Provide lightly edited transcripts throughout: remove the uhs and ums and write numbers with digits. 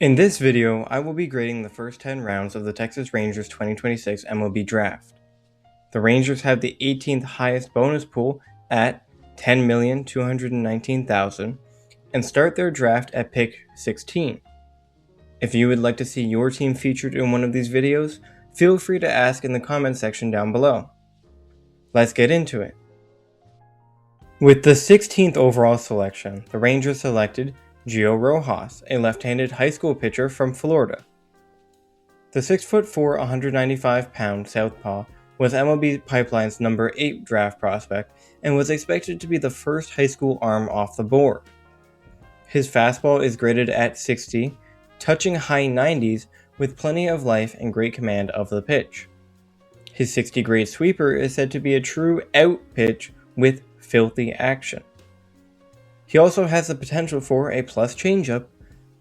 In this video, I will be grading the first 10 rounds of the Texas Rangers 2026 MLB Draft. The Rangers have the 18th highest bonus pool at $10,219,000 and start their draft at pick 16. If you would like to see your team featured in one of these videos, feel free to ask in the comment section down below. Let's get into it. With the 16th overall selection, the Rangers selected Gio Rojas, a left-handed high school pitcher from Florida. The 6'4", 195-pound southpaw was MLB Pipeline's number 8 draft prospect and was expected to be the first high school arm off the board. His fastball is graded at 60, touching high 90s with plenty of life and great command of the pitch. His 60-grade sweeper is said to be a true out pitch with filthy action. He also has the potential for a plus changeup,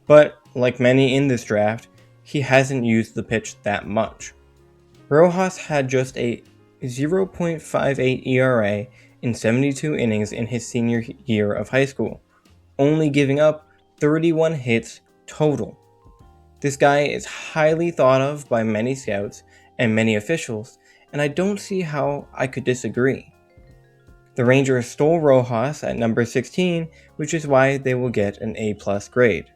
but like many in this draft, he hasn't used the pitch that much. Rojas had just a 0.58 ERA in 72 innings in his senior year of high school, only giving up 31 hits total. This guy is highly thought of by many scouts and many officials, and I don't see how I could disagree. The Rangers stole Rojas at number 16, which is why they will get an A+ grade.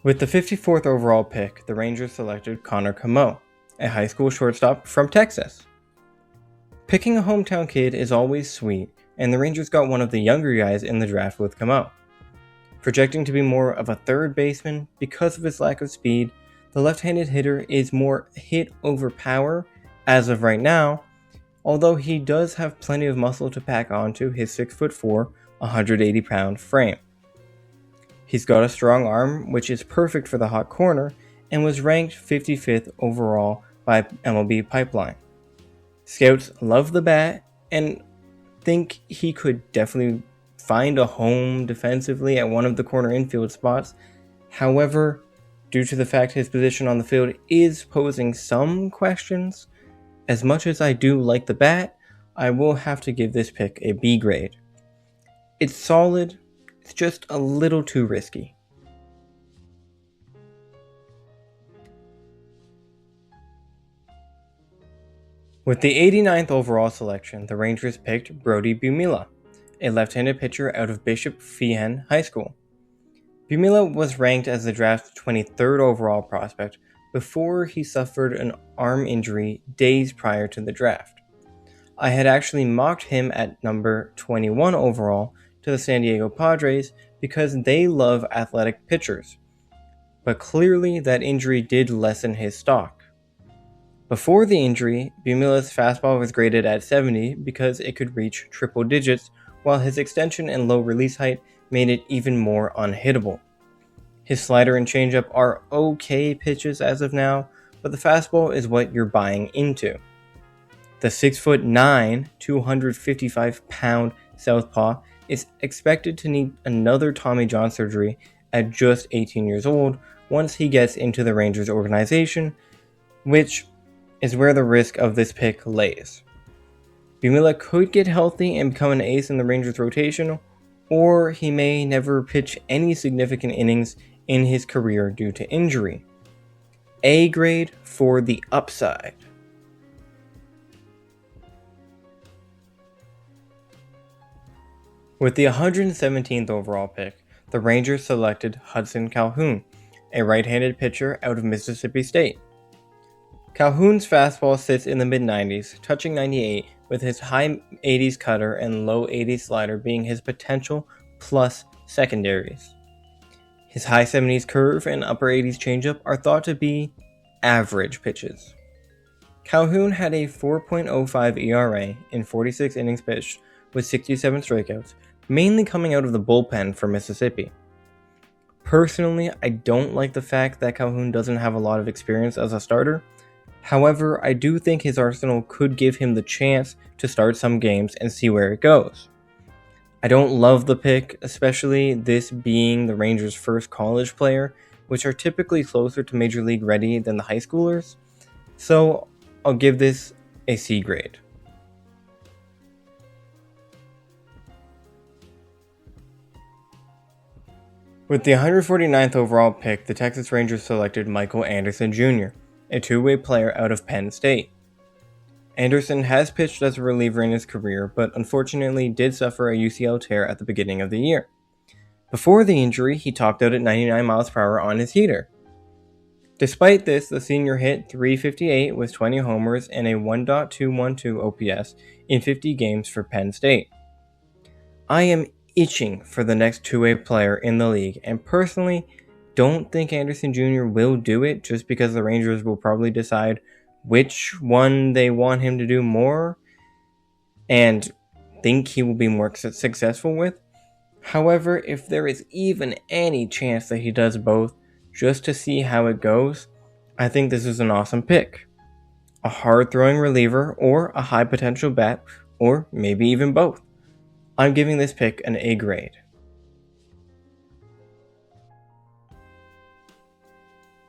With the 54th overall pick, the Rangers selected Connor Camo, a high school shortstop from Texas. Picking a hometown kid is always sweet, and the Rangers got one of the younger guys in the draft with Camo. Projecting to be more of a third baseman because of his lack of speed, the left-handed hitter is more hit over power as of right now, although he does have plenty of muscle to pack onto his 6'4", 180-pound frame. He's got a strong arm, which is perfect for the hot corner, and was ranked 55th overall by MLB Pipeline. Scouts love the bat and think he could definitely find a home defensively at one of the corner infield spots. However, due to the fact his position on the field is posing some questions, as much as I do like the bat, I will have to give this pick a B grade. It's solid, it's just a little too risky. With the 89th overall selection, the Rangers picked Brody Bumila, a left-handed pitcher out of Bishop Feehan High School. Bumila was ranked as the draft's 23rd overall prospect before he suffered an arm injury days prior to the draft. I had actually mocked him at number 21 overall to the San Diego Padres because they love athletic pitchers, but clearly that injury did lessen his stock. Before the injury, Bumila's fastball was graded at 70 because it could reach triple digits, while his extension and low release height made it even more unhittable. His slider and changeup are okay pitches as of now, but the fastball is what you're buying into. The 6'9", 255-pound southpaw is expected to need another Tommy John surgery at just 18 years old once he gets into the Rangers organization, which is where the risk of this pick lays. Bumila could get healthy and become an ace in the Rangers rotation, or he may never pitch any significant innings in his career due to injury. A grade for the upside. With the 117th overall pick, the Rangers selected Hudson Calhoun, a right-handed pitcher out of Mississippi State. Calhoun's fastball sits in the mid-90s, touching 98, with his high 80s cutter and low 80s slider being his potential plus secondaries. His high 70s curve and upper 80s changeup are thought to be average pitches. Calhoun had a 4.05 ERA in 46 innings pitched with 67 strikeouts, mainly coming out of the bullpen for Mississippi. Personally, I don't like the fact that Calhoun doesn't have a lot of experience as a starter. However, I do think his arsenal could give him the chance to start some games and see where it goes. I don't love the pick, especially this being the Rangers' first college player, which are typically closer to Major League ready than the high schoolers, so I'll give this a C grade. With the 149th overall pick, the Texas Rangers selected Michael Anderson Jr., a two-way player out of Penn State. Anderson has pitched as a reliever in his career, but unfortunately did suffer a UCL tear at the beginning of the year. Before the injury, he topped out at 99 miles per hour on his heater. Despite this, the senior hit .358 with 20 homers and a 1.212 OPS in 50 games for Penn State. I am itching for the next two-way player in the league, and personally don't think Anderson Jr. will do it just because the Rangers will probably decide which one they want him to do more and think he will be more successful with. However, if there is even any chance that he does both, just to see how it goes, I think this is an awesome pick. A hard-throwing reliever or a high-potential bat, or maybe even both. I'm giving this pick an A grade.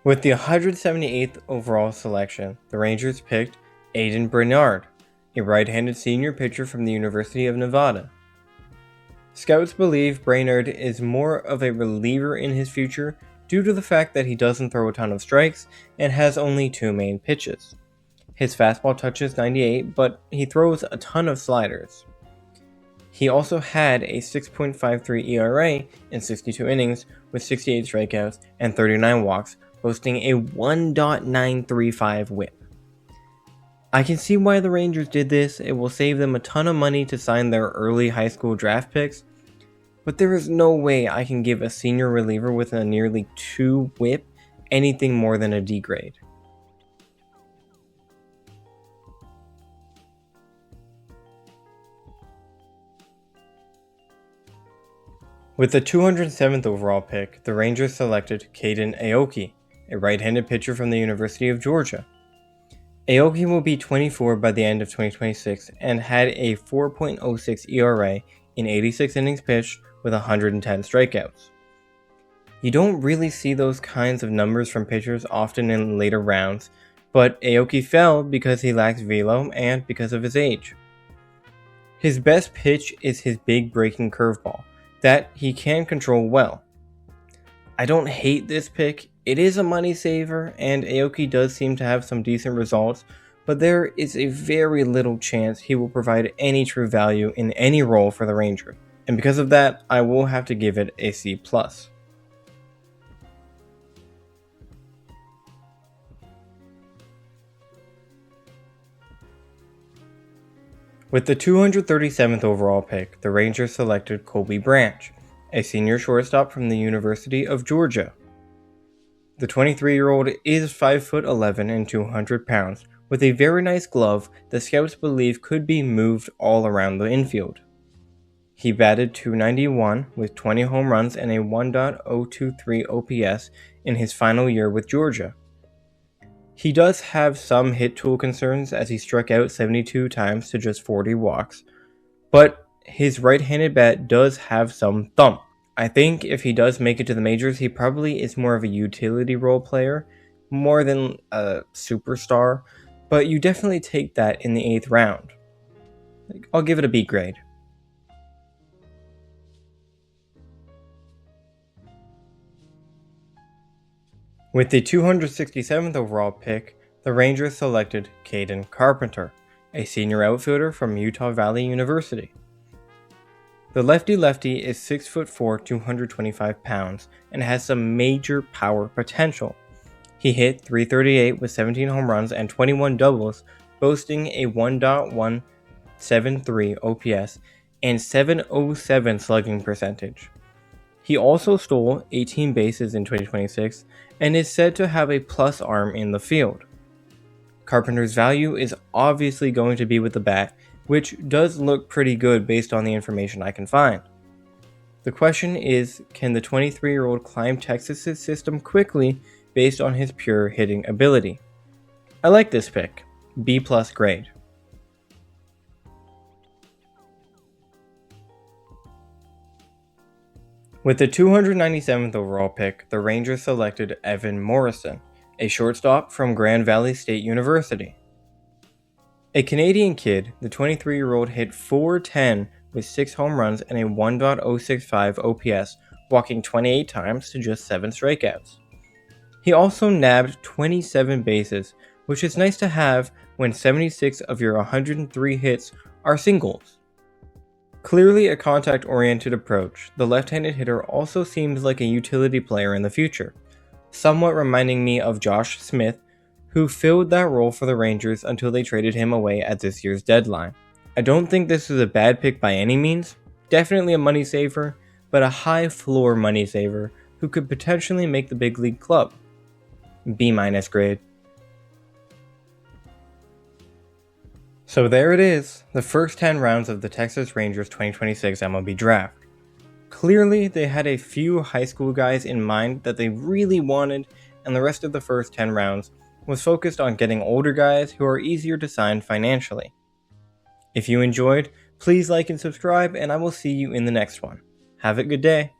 With the 178th overall selection, the Rangers picked Aiden Bernard, a right-handed senior pitcher from the University of Nevada. Scouts believe Brainerd is more of a reliever in his future due to the fact that he doesn't throw a ton of strikes and has only two main pitches. His fastball touches 98, but he throws a ton of sliders. He also had a 6.53 ERA in 62 innings with 68 strikeouts and 39 walks, boasting a 1.935 whip. I can see why the Rangers did this. It will save them a ton of money to sign their early high school draft picks, but there is no way I can give a senior reliever with a nearly 2 whip anything more than a D grade. With the 207th overall pick, the Rangers selected Caden Aoki, a right-handed pitcher from the University of Georgia. Aoki will be 24 by the end of 2026 and had a 4.06 ERA in 86 innings pitched with 110 strikeouts. You don't really see those kinds of numbers from pitchers often in later rounds, but Aoki fell because he lacks velo and because of his age. His best pitch is his big breaking curveball that he can control well. I don't hate this pick. It is a money saver, and Aoki does seem to have some decent results, but there is a very little chance he will provide any true value in any role for the Rangers, and because of that, I will have to give it a C+. With the 237th overall pick, the Rangers selected Colby Branch, a senior shortstop from the University of Georgia. The 23-year-old is 5'11" and 200 pounds, with a very nice glove the scouts believe could be moved all around the infield. He batted .291 with 20 home runs and a 1.023 OPS in his final year with Georgia. He does have some hit tool concerns as he struck out 72 times to just 40 walks, but his right-handed bat does have some thump. I think if he does make it to the majors, he probably is more of a utility role player, more than a superstar, but you definitely take that in the 8th round. I'll give it a B grade. With the 267th overall pick, the Rangers selected Caden Carpenter, a senior outfielder from Utah Valley University. The lefty-lefty is 6'4", 225 pounds, and has some major power potential. He hit .338 with 17 home runs and 21 doubles, boasting a 1.173 OPS and .707 slugging percentage. He also stole 18 bases in 2026 and is said to have a plus arm in the field. Carpenter's value is obviously going to be with the bat, which does look pretty good based on the information I can find. The question is, can the 23-year-old climb Texas's system quickly based on his pure hitting ability? I like this pick, B+ grade. With the 297th overall pick, the Rangers selected Evan Morrison, a shortstop from Grand Valley State University. A Canadian kid, the 23-year-old hit .410 with 6 home runs and a 1.065 OPS walking 28 times to just 7 strikeouts. He also nabbed 27 bases, which is nice to have when 76 of your 103 hits are singles. Clearly a contact-oriented approach, the left-handed hitter also seems like a utility player in the future, somewhat reminding me of Josh Smith, who filled that role for the Rangers until they traded him away at this year's deadline. I don't think this is a bad pick by any means, definitely a money saver, but a high floor money saver who could potentially make the big league club. B- grade. So there it is, the first 10 rounds of the Texas Rangers 2026 MLB Draft. Clearly, they had a few high school guys in mind that they really wanted, and the rest of the first 10 rounds was focused on getting older guys who are easier to sign financially. If you enjoyed, please like and subscribe, and I will see you in the next one. Have a good day.